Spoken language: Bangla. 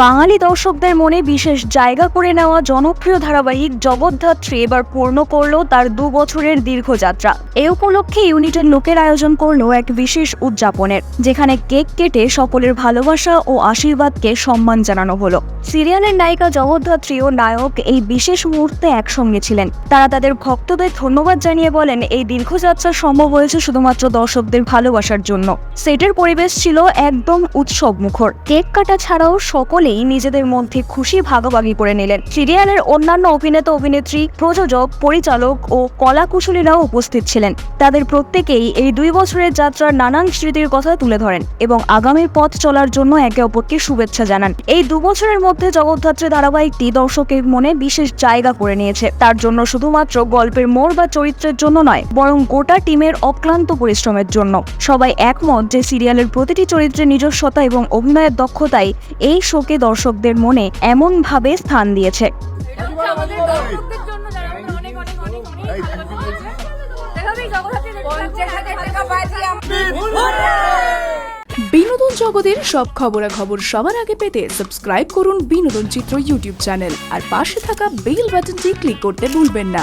বাঙালি দর্শকদের মনে বিশেষ জায়গা করে নেওয়া জনপ্রিয় ধারাবাহিক জগদ্ধাত্রী এবার পূর্ণ করল তার 2 বছরের দীর্ঘযাত্রা। এ উপলক্ষে ইউনিটের লোকের আয়োজন করল এক বিশেষ উদযাপনের, যেখানে কেক কেটে সকলের ভালোবাসা ও আশীর্বাদকে সম্মান জানানো হলো। সিরিয়ালের নায়িকা জগদ্ধাত্রী ও নায়ক এই বিশেষ মুহূর্তে একসঙ্গে ছিলেন। তারা তাদের ভক্তদের ধন্যবাদ জানিয়ে বলেন, এই দীর্ঘযাত্রা সম্ভব হয়েছে শুধুমাত্র দর্শকদের ভালোবাসার জন্য। সেটের পরিবেশ ছিল একদম উৎসব মুখর। কেক কাটা ছাড়াও সকলেই নিজেদের মধ্যে খুশি ভাগাভাগি করে নিলেন। সিরিয়ালের অন্যান্য অভিনেতা অভিনেত্রী, প্রযোজক, পরিচালক ও কলাকুশলীরাও উপস্থিত ছিলেন। তাদের প্রত্যেকেই এই 2 বছরের যাত্রার নানান স্মৃতির কথা তুলে ধরেন এবং আগামীর পথ চলার জন্য একে অপরকে শুভেচ্ছা জানান। এই 2 বছরের মধ্যে জগদ্ধাত্রী ধারাবাহিকটি দর্শকের মনে বিশেষ জায়গা করে নিয়েছে। তার জন্য শুধুমাত্র গল্পের মোড় বা চরিত্রের জন্য নয়, বরং গোটা টিমের অক্লান্ত পরিশ্রমের জন্য। সবাই একমত যে সিরিয়ালের প্রতিটি চরিত্রের নিজস্বতা এবং অভিনয়ের দক্ষতাই এই শোকে দর্শকদের মনে এমনভাবে স্থান দিয়েছে। বিনোদন জগতের সব খবরাখবর সবার আগে পেতে সাবস্ক্রাইব করুন বিনোদন চিত্র ইউটিউব চ্যানেল আর পাশে থাকা বেল বাটনটি ক্লিক করতে ভুলবেন না।